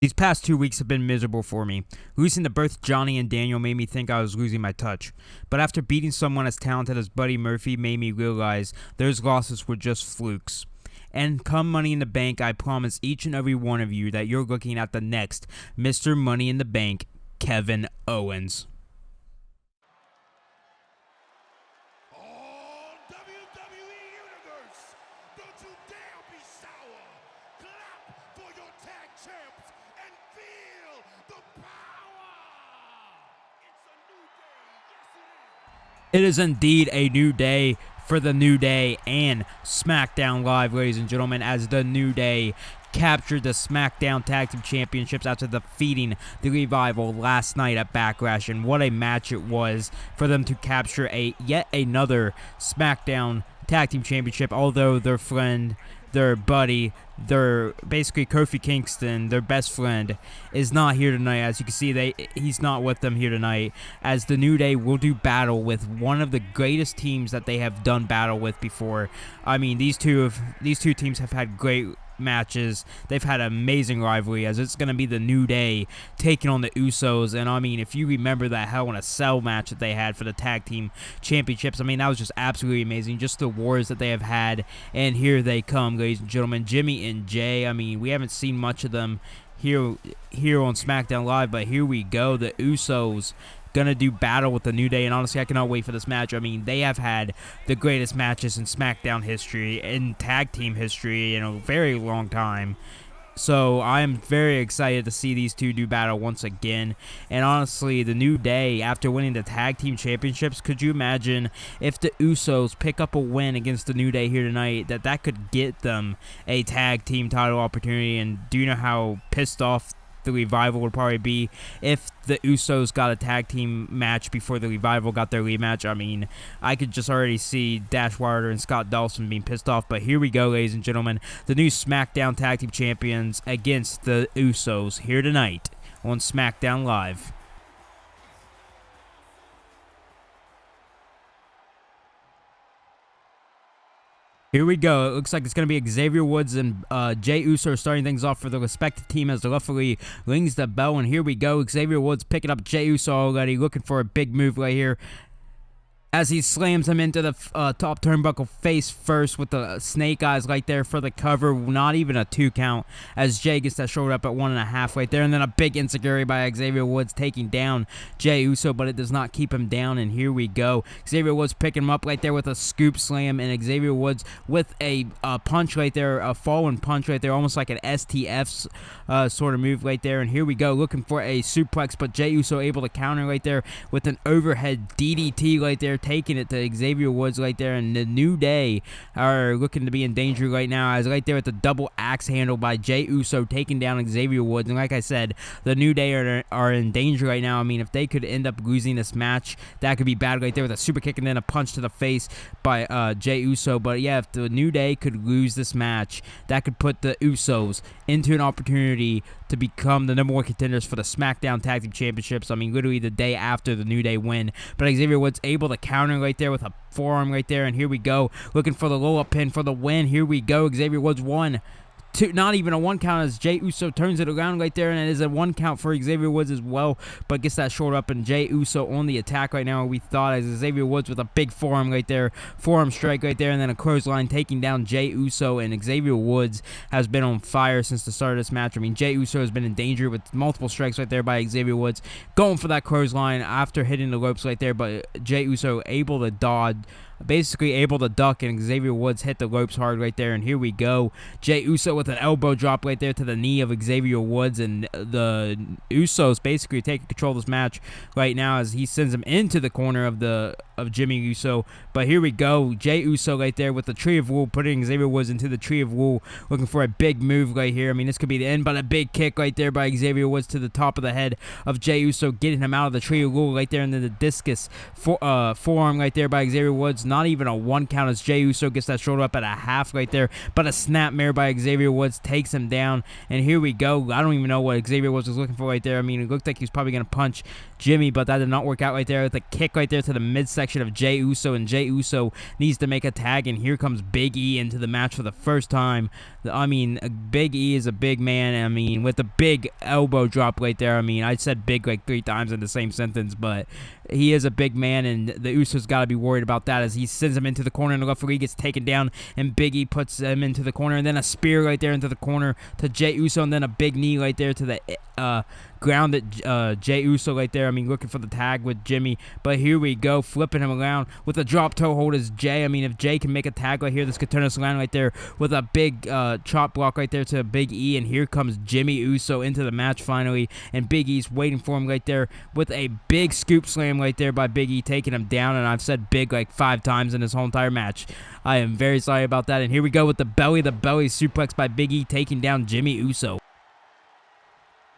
These past 2 weeks have been miserable for me. Losing to both Johnny and Daniel made me think I was losing my touch. But after beating someone as talented as Buddy Murphy made me realize those losses were just flukes. And come Money in the Bank, I promise each and every one of you that you're looking at the next Mr. Money in the Bank, Kevin Owens. It is indeed a new day for the New Day and SmackDown Live, ladies and gentlemen, as the New Day captured the Smackdown Tag Team Championships after defeating the Revival last night at Backlash. And what a match it was for them to capture yet another Smackdown Tag Team Championship, although their friend, their buddy, their basically Kofi Kingston, their best friend, is not here tonight. As you can see, he's not with them here tonight, as the New Day will do battle with one of the greatest teams that they have done battle with before. I mean, these two teams have had great matches. They've had an amazing rivalry, as it's going to be the New Day taking on the Usos. And I mean, if you remember that Hell in a Cell match that they had for the tag team championships, I mean, that was just absolutely amazing, just the wars that they have had. And here they come, ladies and gentlemen, Jimmy and Jay. I mean, we haven't seen much of them here on SmackDown Live, but here we go. The Usos gonna do battle with the New Day, and honestly, I cannot wait for this match. I mean, they have had the greatest matches in SmackDown history, in tag team history, in a very long time. So I am very excited to see these two do battle once again. And honestly, the New Day, after winning the tag team championships, could you imagine if the Usos pick up a win against the New Day here tonight, that could get them a tag team title opportunity? And do you know how pissed off the Revival would probably be if the Usos got a tag team match before the Revival got their rematch? I mean, I could just already see Dash Wilder and Scott Dawson being pissed off. But here we go, ladies and gentlemen, the new SmackDown Tag Team Champions against the Usos here tonight on SmackDown Live. Here we go. It looks like it's going to be Xavier Woods and Jey Uso starting things off for the respective team as the referee rings the bell. And here we go. Xavier Woods picking up Jey Uso already, looking for a big move right here, as he slams him into the top turnbuckle face first with the snake eyes right there for the cover. Not even a 2 count, as Jay gets that shoulder up at 1.5 right there. And then a big insecurity by Xavier Woods taking down Jey Uso, but it does not keep him down. And here we go. Xavier Woods picking him up right there with a scoop slam, and Xavier Woods with a punch right there, a fallen punch right there, almost like an STF sort of move right there. And here we go, looking for a suplex, but Jey Uso able to counter right there with an overhead DDT right there, taking it to Xavier Woods right there. And the New Day are looking to be in danger right now, as right there at the double axe handle by Jey Uso taking down Xavier Woods. And like I said, the New Day are in danger right now. I mean, if they could end up losing this match, that could be bad right there, with a super kick and then a punch to the face by Jey Uso. But yeah, if the New Day could lose this match, that could put the Usos into an opportunity to become the #1 contenders for the SmackDown Tag Team Championships. I mean, literally the day after the New Day win. But Xavier Woods able to counter right there with a forearm right there. And here we go, looking for the roll-up pin for the win. Here we go. Xavier Woods 1, 2, not even a 1 count, as Jey Uso turns it around right there, and it is a 1 count for Xavier Woods as well, but gets that shoulder up, and Jey Uso on the attack right now. We thought, as Xavier Woods with a big forearm right there, forearm strike right there, and then a clothesline taking down Jey Uso. And Xavier Woods has been on fire since the start of this match. I mean, Jey Uso has been in danger with multiple strikes right there by Xavier Woods, going for that clothesline after hitting the ropes right there, but Jey Uso able to dodge, basically able to duck, and Xavier Woods hit the ropes hard right there. And here we go, Jey Uso with an elbow drop right there to the knee of Xavier Woods, and the Usos basically taking control of this match right now, as he sends him into the corner of Jimmy Uso. But here we go, Jey Uso right there with the Tree of Woe, putting Xavier Woods into the Tree of Woe, looking for a big move right here. I mean, this could be the end, but a big kick right there by Xavier Woods to the top of the head of Jey Uso, getting him out of the Tree of Woe right there, and then the discus forearm right there by Xavier Woods. Not even a 1 count, as Jey Uso gets that shoulder up at a half right there, but a snapmare by Xavier Woods takes him down. And here we go. I don't even know what Xavier Woods was looking for right there. I mean, it looked like he was probably going to punch Jimmy, but that did not work out right there, with a kick right there to the midsection connection of Jey Uso, and Jey Uso needs to make a tag, and here comes Big E into the match for the first time. I mean, Big E is a big man, I mean, with a big elbow drop right there. I mean, I said big like 3 times in the same sentence, but he is a big man, and the Usos got to be worried about that as he sends him into the corner, and the referee gets taken down, and Big E puts him into the corner, and then a spear right there into the corner to Jey Uso, and then a big knee right there to the grounded Jey Uso right there. I mean, looking for the tag with Jimmy, but here we go, flipping him around with a drop toe hold as Jey. I mean, if Jey can make a tag right here, this could turn us around right there with a big chop block right there to Big E, and here comes Jimmy Uso into the match finally, and Big E's waiting for him right there with a big scoop slam right there by Big E, taking him down, and I've said big like 5 times in this whole entire match. I am very sorry about that, and here we go with the belly suplex by Big E, taking down Jimmy Uso.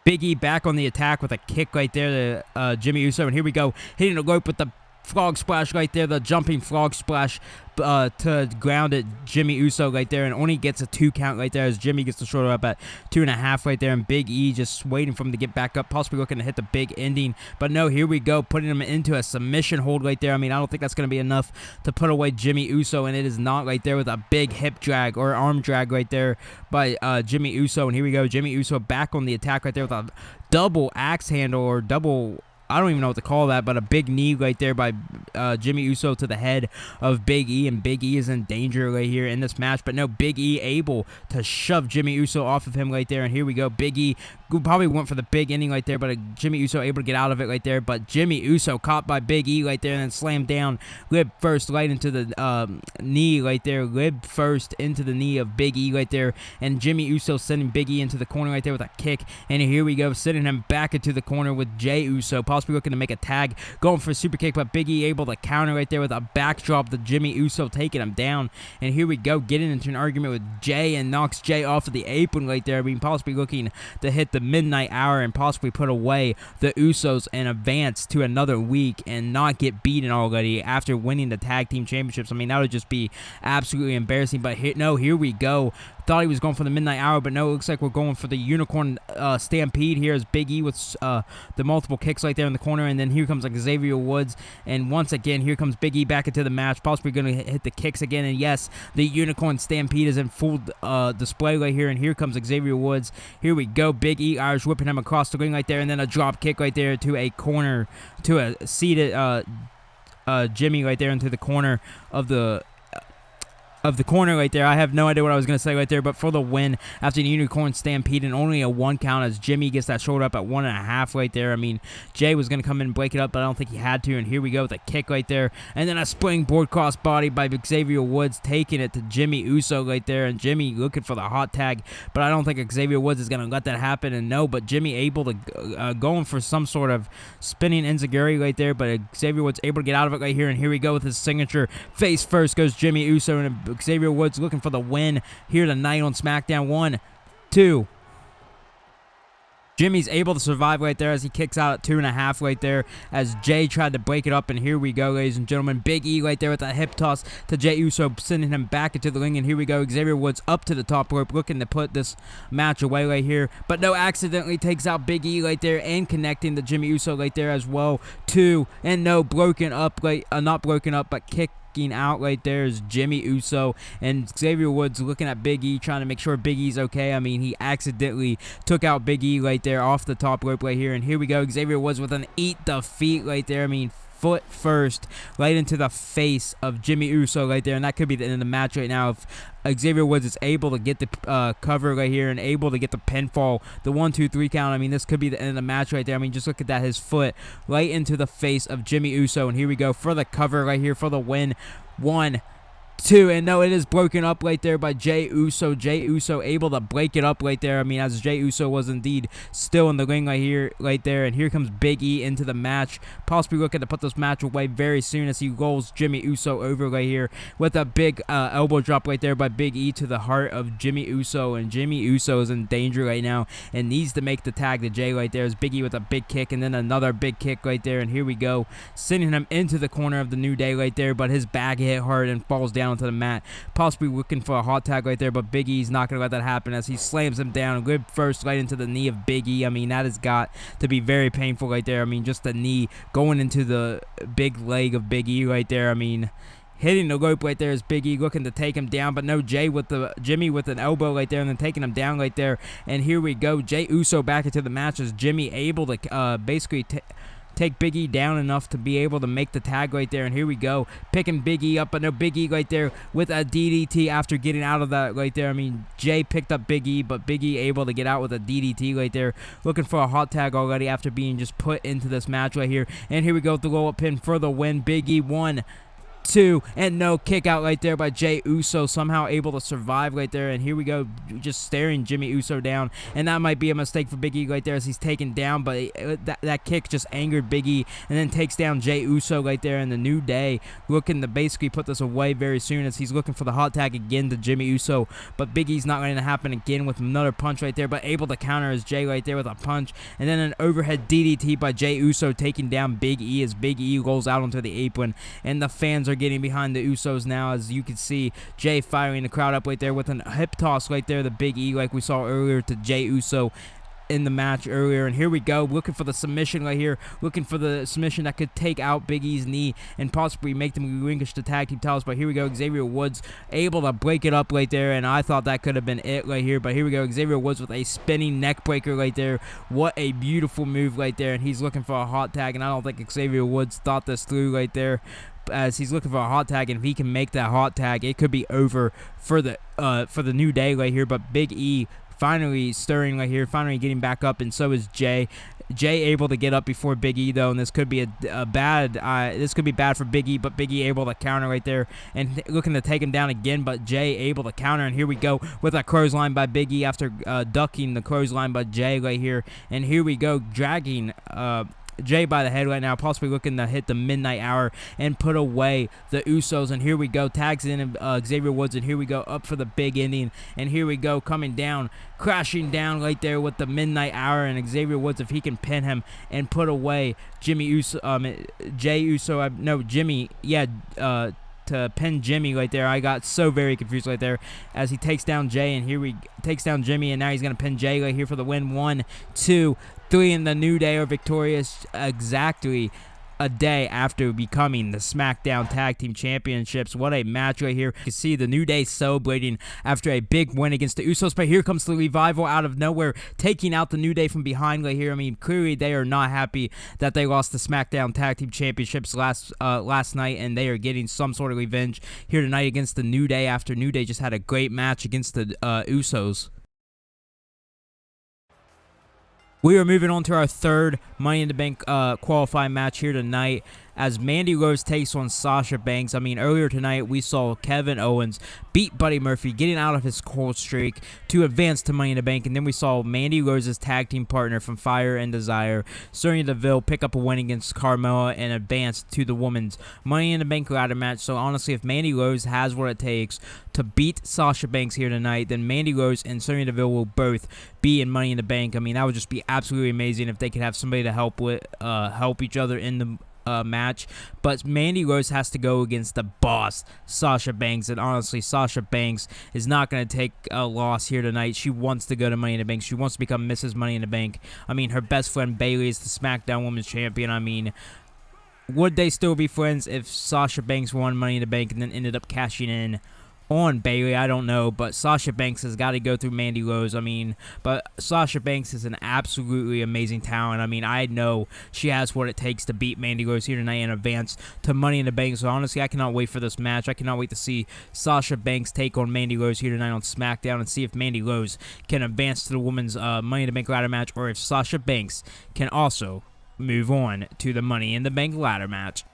Big E back on the attack with a kick right there to Jimmy Uso, and here we go, hitting the rope with the frog splash right there, the jumping frog splash to ground it Jimmy Uso right there, and only gets a 2 count right there as Jimmy gets the shoulder up at 2.5 right there, and Big E just waiting for him to get back up, possibly looking to hit the big ending, but no, here we go, putting him into a submission hold right there. I mean, I don't think that's going to be enough to put away Jimmy Uso, and it is not right there with a big hip drag or arm drag right there by Jimmy Uso, and here we go, Jimmy Uso back on the attack right there with a double axe handle or double, I don't even know what to call that, but a big knee right there by Jimmy Uso to the head of Big E, and Big E is in danger right here in this match, but no, Big E able to shove Jimmy Uso off of him right there, and here we go, Big E probably went for the big ending right there, but Jimmy Uso able to get out of it right there, but Jimmy Uso caught by Big E right there and then slammed down rib first right into the knee right there, rib first into the knee of Big E right there, and Jimmy Uso sending Big E into the corner right there with a kick, and here we go, sending him back into the corner with Jey Uso, possibly looking to make a tag, going for a super kick, but Big E able to counter right there with a backdrop to Jimmy Uso, taking him down, and here we go, getting into an argument with Jey and knocks Jey off of the apron right there. I mean, possibly looking to hit the midnight hour and possibly put away the Usos and advance to another week and not get beaten already after winning the tag team championships. I mean, that would just be absolutely embarrassing, but here we go. Thought he was going for the midnight hour, but no, it looks like we're going for the unicorn stampede here as Big E with the multiple kicks right there in the corner, and then here comes Xavier Woods, and once again, here comes Big E back into the match, possibly going to hit the kicks again, and yes, the unicorn stampede is in full display right here, and here comes Xavier Woods. Here we go, Big E Irish whipping him across the ring right there, and then a drop kick right there to a corner, to a seated Jimmy right there into the corner of the corner right there. I have no idea what I was going to say right there, but for the win after the unicorn stampede and only a 1 count as Jimmy gets that shoulder up at 1.5 right there. I mean, Jey was going to come in and break it up, but I don't think he had to, and here we go with a kick right there, and then a springboard cross body by Xavier Woods, taking it to Jimmy Uso right there, and Jimmy looking for the hot tag, but I don't think Xavier Woods is going to let that happen, and no, but Jimmy able to going for some sort of spinning enziguri right there, but Xavier Woods able to get out of it right here, and here we go with his signature face first goes Jimmy Uso, and Xavier Woods looking for the win here tonight on SmackDown. 1, 2. Jimmy's able to survive right there as he kicks out at 2.5 right there as Jey tried to break it up, and here we go, ladies and gentlemen. Big E right there with a hip toss to Jey Uso, sending him back into the ring, and here we go. Xavier Woods up to the top rope, looking to put this match away right here, but no, accidentally takes out Big E right there and connecting to Jimmy Uso right there as well. 2, and no, broken up, right, not broken up, but kicked out right there is Jimmy Uso, and Xavier Woods looking at Big E, trying to make sure Big E's okay. I mean, he accidentally took out Big E right there off the top rope right here, and here we go. Xavier Woods with an eat the feet right there. I mean, foot first right into the face of Jimmy Uso right there, and that could be the end of the match right now if Xavier Woods is able to get the cover right here and able to get the pinfall, the 1, 2, 3 count. I mean, this could be the end of the match right there. I mean, just look at that, his foot right into the face of Jimmy Uso, and here we go for the cover right here for the win. 1, 2, and no, it is broken up right there by Jey Uso. Jey Uso able to break it up right there. I mean, as Jey Uso was indeed still in the ring right here, right there, and here comes Big E into the match, possibly looking to put this match away very soon as he rolls Jimmy Uso over right here with a big elbow drop right there by Big E to the heart of Jimmy Uso, and Jimmy Uso is in danger right now and needs to make the tag to Jey right there as Big E with a big kick and then another big kick right there, and here we go, sending him into the corner of the New Day right there, but his back hit hard and falls down down to the mat, possibly looking for a hot tag right there, but Big E's not going to let that happen as he slams him down. Good first right into the knee of Big E. I mean, that has got to be very painful right there. I mean, just the knee going into the big leg of Big E right there. I mean, hitting the rope right there is Big E looking to take him down, but no, Jimmy with an elbow right there and then taking him down right there. And here we go, Jey Uso back into the match as Jimmy able to basically take Big E down enough to be able to make the tag right there. And here we go, picking Big E up, but no, Big E right there with a DDT after getting out of that right there. I mean, Jay picked up Big E, but Big E able to get out with a DDT right there, looking for a hot tag already after being just put into this match right here. And here we go, the roll-up pin for the win. Big E 1, 2, and no, kick out right there by Jey Uso, somehow able to survive right there. And here we go, just staring Jimmy Uso down, and that might be a mistake for Big E right there as he's taken down, but that kick just angered Big E, and then takes down Jey Uso right there. And the New Day looking to basically put this away very soon as he's looking for the hot tag again to Jimmy Uso, but Big E's not going to happen again with another punch right there, but able to counter as Jay right there with a punch, and then an overhead DDT by Jey Uso taking down Big E as Big E rolls out onto the apron. And the fans are getting behind the Usos now, as you can see Jay firing the crowd up right there with a hip toss right there, the Big E like we saw earlier to Jey Uso in the match earlier. And here we go, looking for the submission right here, looking for the submission that could take out Big E's knee and possibly make them relinquish the tag team titles. But here we go, Xavier Woods able to break it up right there, and I thought that could have been it right here. But here we go, Xavier Woods with a spinning neck breaker right there. What a beautiful move right there, and he's looking for a hot tag, and I don't think Xavier Woods thought this through right there, as he's looking for a hot tag, and if he can make that hot tag, it could be over for the New Day right here. But Big E finally stirring right here, finally getting back up, and so is Jay. Jay able to get up before Big E though, and this could be this could be bad for Big E, but Big E able to counter right there and looking to take him down again, but Jay able to counter. And here we go with a clothesline by Big E after ducking the clothesline by Jay right here. And here we go, dragging Jay by the head right now, possibly looking to hit the midnight hour and put away the Usos. And here we go, tags in Xavier Woods, and here we go up for the big ending. And here we go, coming down, crashing down right there with the midnight hour, and Xavier Woods, if he can pin him and put away Jimmy Uso, Jey Uso, no, Jimmy, yeah, to pin Jimmy right there. I got so very confused right there as he takes down Jay, and here we takes down Jimmy, and now he's gonna pin Jay right here for the win. 1, 2, 3, and the New Day are victorious exactly a day after becoming the Smackdown Tag Team Championships. What a match right here. You can see the New Day celebrating after a big win against the Usos, but here comes the Revival out of nowhere, taking out the New Day from behind right here. I mean, clearly they are not happy that they lost the Smackdown Tag Team Championships last night, and they are getting some sort of revenge here tonight against the New Day after New Day just had a great match against the Usos. We are moving on to our third Money in the Bank qualifying match here tonight, as Mandy Rose takes on Sasha Banks. I mean, earlier tonight we saw Kevin Owens beat Buddy Murphy, getting out of his cold streak to advance to Money in the Bank, and then we saw Mandy Rose's tag team partner from Fire and Desire, Sonya Deville, pick up a win against Carmella and advance to the women's Money in the Bank ladder match. So honestly, if Mandy Rose has what it takes to beat Sasha Banks here tonight, then Mandy Rose and Sonya Deville will both be in Money in the Bank. I mean, that would just be absolutely amazing if they could have somebody to help each other in the match. But Mandy Rose has to go against the boss, Sasha Banks, and honestly, Sasha Banks is not going to take a loss here tonight. She wants to go to Money in the Bank. She wants to become Mrs. Money in the Bank. I mean, her best friend Bayley is the SmackDown Women's Champion. I mean, would they still be friends if Sasha Banks won Money in the Bank and then ended up cashing in on Bayley? I don't know, but Sasha Banks has got to go through Mandy Rose. I mean, but Sasha Banks is an absolutely amazing talent. I mean, I know she has what it takes to beat Mandy Rose here tonight and advance to Money in the Bank. So honestly, I cannot wait for this match. I cannot wait to see Sasha Banks take on Mandy Rose here tonight on SmackDown and see if Mandy Rose can advance to the women's Money in the Bank ladder match, or if Sasha Banks can also move on to the Money in the Bank ladder match.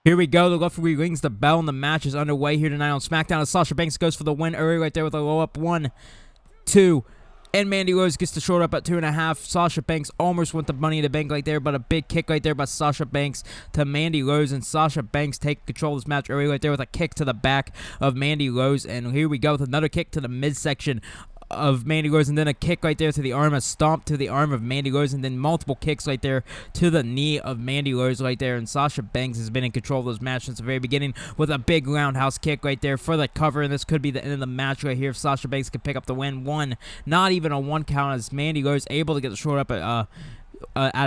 Here we go, the referee rings the bell and the match is underway here tonight on SmackDown as Sasha Banks goes for the win early right there with a low up. 1, 2, and Mandy Rose gets the short up at 2.5. Sasha Banks almost went the Money in the Bank right there, but a big kick right there by Sasha Banks to Mandy Rose, and Sasha Banks take control of this match early right there with a kick to the back of Mandy Rose. And here we go with another kick to the midsection of Mandy Rose, and then a kick right there to the arm, a stomp to the arm of Mandy Rose, and then multiple kicks right there to the knee of Mandy Rose right there. And Sasha Banks has been in control of those matches since the very beginning with a big roundhouse kick right there for the cover, and this could be the end of the match right here if Sasha Banks can pick up the win. Not even a 1 count, as Mandy Rose able to get the short up at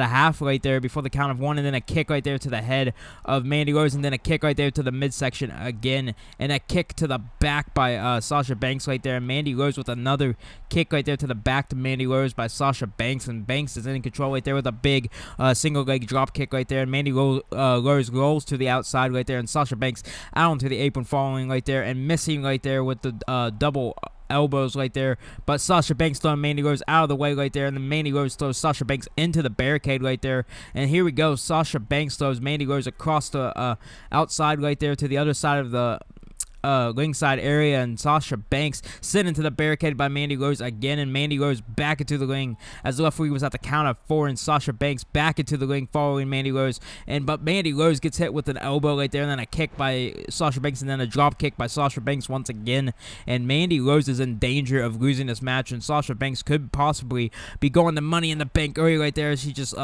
a half right there before the count of 1, and then a kick right there to the head of Mandy Rose, and then a kick right there to the midsection again, and a kick to the back by Sasha Banks right there, and Mandy Rose with another kick right there to the back to Mandy Rose by Sasha Banks, and Banks is in control right there with a big single leg drop kick right there, and Mandy Rose rolls to the outside right there, and Sasha Banks out onto the apron following right there, and missing right there with the double elbows right there, but Sasha Banks throwing Mandy Rose out of the way right there, and then Mandy Rose throws Sasha Banks into the barricade right there, and here we go. Sasha Banks throws Mandy Rose across the outside right there to the other side of the ringside area, and Sasha Banks sent into the barricade by Mandy Rose again, and Mandy Rose back into the ring as the referee was at the count of 4, and Sasha Banks back into the ring following Mandy Rose, but Mandy Rose gets hit with an elbow right there, and then a kick by Sasha Banks, and then a drop kick by Sasha Banks once again, and Mandy Rose is in danger of losing this match, and Sasha Banks could possibly be going to Money in the Bank early right there. She just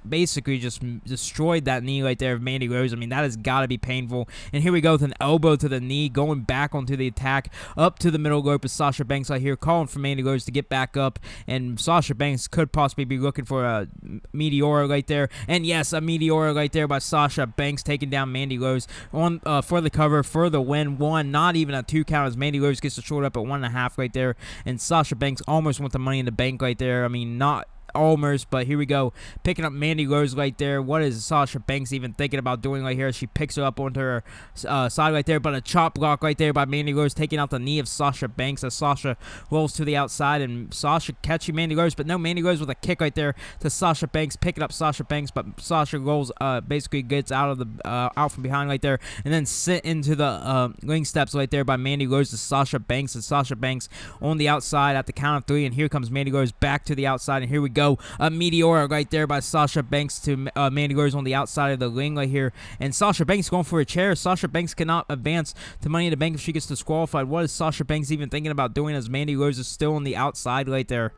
basically just destroyed that knee right there of Mandy Rose. I mean, that has got to be painful, and here we go with an elbow to the knee, going back onto the attack up to the middle rope of Sasha Banks right here, calling for Mandy Rose to get back up, and Sasha Banks could possibly be looking for a Meteora right there, and yes, a Meteora right there by Sasha Banks, taking down Mandy Rose on for the cover for the win. Not even a 2 count, as Mandy Rose gets the short up at 1.5 right there, and Sasha Banks almost went the Money in the Bank right there. I mean, not almost, but here we go, picking up Mandy Rose right there. What is Sasha Banks even thinking about doing right here? She picks her up onto her side right there, but a chop block right there by Mandy Rose, taking out the knee of Sasha Banks as Sasha rolls to the outside, and Sasha catching Mandy Rose, but no, Mandy Rose with a kick right there to Sasha Banks, picking up Sasha Banks, but Sasha rolls basically gets out of the out from behind right there, and then sent into the ring steps right there by Mandy Rose to Sasha Banks, and Sasha Banks on the outside at the count of 3, and here comes Mandy Rose back to the outside, and here we go, a Meteora right there by Sasha Banks to Mandy Rose on the outside of the ring right here, and Sasha Banks going for a chair. Sasha Banks cannot advance to Money in the Bank if she gets disqualified. What is Sasha Banks even thinking about doing, as Mandy Rose is still on the outside right there?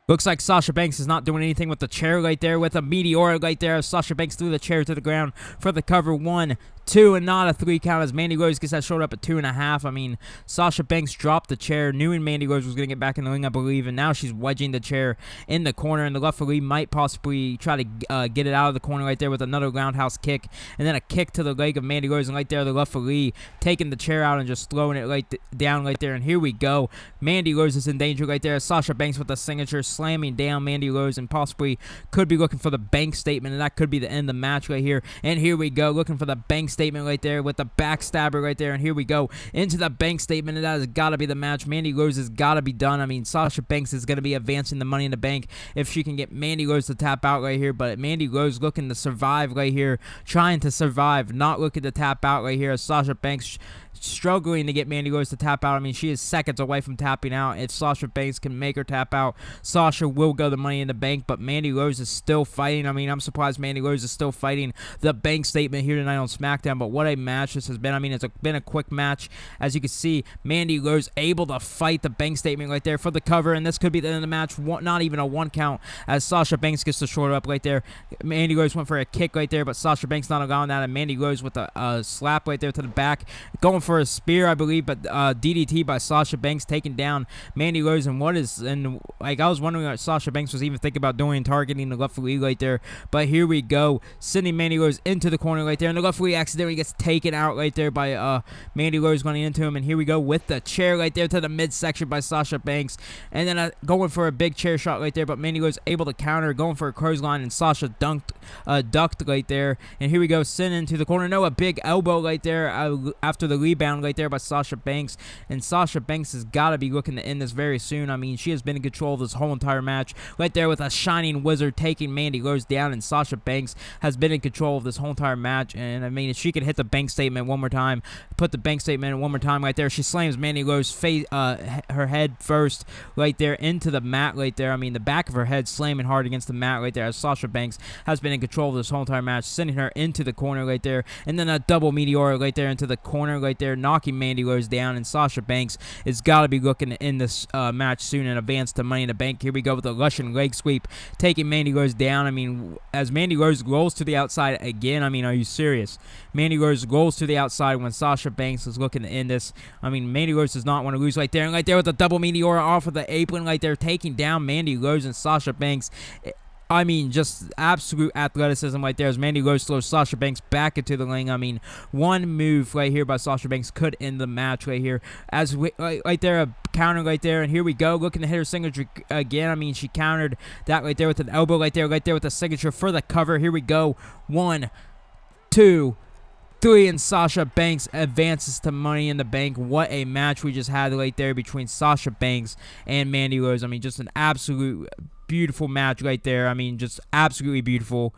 Looks like Sasha Banks is not doing anything with the chair right there, with a Meteora right there. Sasha Banks threw the chair to the ground for the cover. 1, 2, and not a 3 count, as Mandy Rose gets that short up at 2.5. I mean, Sasha Banks dropped the chair, knowing Mandy Rose was going to get back in the ring, I believe, and now she's wedging the chair in the corner, and the referee might possibly try to get it out of the corner right there with another roundhouse kick, and then a kick to the leg of Mandy Rose, and right there the referee taking the chair out and just throwing it right down right there, and here we go. Mandy Rose is in danger right there. Sasha Banks with the signature, slamming down Mandy Rose, and possibly could be looking for the bank statement, and that could be the end of the match right here. And here we go, looking for the bank statement right there with the backstabber right there, and here we go into the bank statement, and that has got to be the match. Mandy Rose has got to be done. I mean, Sasha Banks is going to be advancing the Money in the Bank if she can get Mandy Rose to tap out right here, but Mandy Rose looking to survive right here, trying to survive, not looking to tap out right here. Sasha Banks struggling to get Mandy Rose to tap out. I mean, she is seconds away from tapping out. If Sasha Banks can make her tap out, Sasha will go the Money in the Bank, but Mandy Rose is still fighting. I mean, I'm surprised Mandy Rose is still fighting the bank statement here tonight on SmackDown, but what a match this has been. I mean, it's been a quick match. As you can see, Mandy Rose able to fight the bank statement right there for the cover, and this could be the end of the match. Not even a 1 count, as Sasha Banks gets the short up right there. Mandy Rose went for a kick right there, but Sasha Banks not allowing that, and Mandy Rose with a slap right there to the back, going for a spear, I believe, but DDT by Sasha Banks, taking down Mandy Rose. And like, I was wondering what Sasha Banks was even thinking about doing, targeting the referee right there, but here we go, sending Mandy Rose into the corner right there, and the referee accidentally gets taken out right there by Mandy Rose running into him, and here we go with the chair right there to the midsection by Sasha Banks, and then going for a big chair shot right there, but Mandy Rose able to counter, going for a clothesline, and Sasha ducked right there, and here we go, sent into the corner. No, a big elbow right there after the rebound right there by Sasha Banks, and Sasha Banks has got to be looking to end this very soon. I mean, she has been in control of this whole entire match right there with a shining wizard taking Mandy Rose down, and Sasha Banks has been in control of this whole entire match, and I mean, she could hit the bank statement one more time, put the bank statement one more time right there. She slams Mandy Rose face, her head first right there into the mat right there. I mean, the back of her head slamming hard against the mat right there, as Sasha Banks has been in control of this whole entire match, sending her into the corner right there, and then a double meteor right there into the corner right there, knocking Mandy Rose down, and Sasha Banks is got to be looking in this match soon and advance to Money in the Bank. Here we go with a Russian leg sweep, taking Mandy Rose down. I mean, as Mandy Rose rolls to the outside again, I mean, are you serious? Mandy Rose rolls to the outside when Sasha Banks is looking to end this. I mean, Mandy Rose does not want to lose right there, and right there with the double meteor off of the apron right there, taking down Mandy Rose and Sasha Banks. I mean, just absolute athleticism right there as Mandy Rose throws Sasha Banks back into the ring. I mean, one move right here by Sasha Banks could end the match right here. As right there, a counter right there, and here we go, looking to hit her signature again. I mean, she countered that right there with an elbow right there with the signature for the cover. Here we go. 1, 2, 3, and Sasha Banks advances to Money in the Bank. What a match we just had right there between Sasha Banks and Mandy Rose. I mean, just an absolute beautiful match right there. I mean, just absolutely beautiful.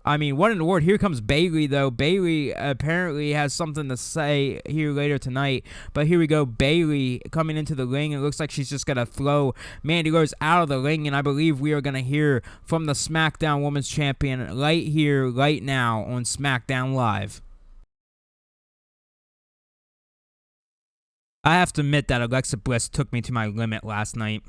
I mean, what an award. Here comes Bayley, though. Bayley apparently has something to say here later tonight. But here we go. Bayley coming into the ring. It looks like she's just going to throw Mandy Rose out of the ring. And I believe we are going to hear from the SmackDown Women's Champion right here, right now on SmackDown Live. I have to admit that Alexa Bliss took me to my limit last night.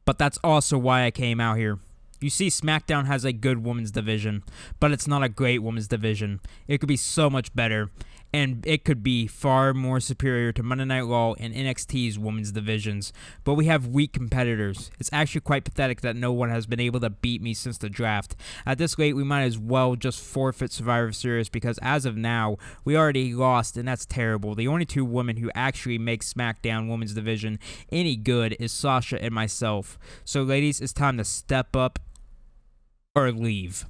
But that's also why I came out here. You see, SmackDown has a good women's division, but it's not a great women's division. It could be so much better, and it could be far more superior to Monday Night Raw and NXT's women's divisions. But we have weak competitors. It's actually quite pathetic that no one has been able to beat me since the draft. At this rate, we might as well just forfeit Survivor Series, because as of now, we already lost, and that's terrible. The only two women who actually make SmackDown women's division any good is Sasha and myself. So ladies, it's time to step up or leave.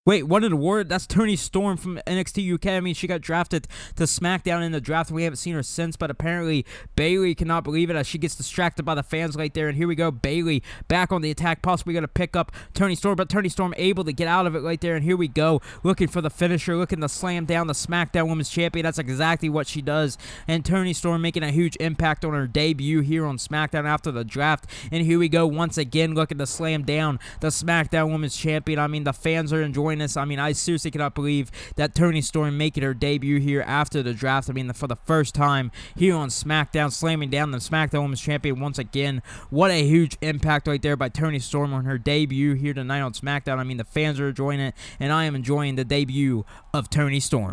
Wait, what an award? That's Toni Storm from NXT UK. I mean, she got drafted to SmackDown in the draft. We haven't seen her since, but apparently Bayley cannot believe it as she gets distracted by the fans right there. And here we go, Bayley back on the attack, possibly going to pick up Toni Storm, but Toni Storm able to get out of it right there. And here we go, looking for the finisher, looking to slam down the SmackDown Women's Champion. That's exactly what she does. And Toni Storm making a huge impact on her debut here on SmackDown after the draft. And here we go, once again, looking to slam down the SmackDown Women's Champion. I mean, the fans are enjoying this. I mean, I seriously cannot believe that Toni Storm making her debut here after the draft. I mean, for the first time here on SmackDown, slamming down the SmackDown Women's Champion once again. What a huge impact right there by Toni Storm on her debut here tonight on SmackDown. I mean, the fans are enjoying it, and I am enjoying the debut of Toni Storm.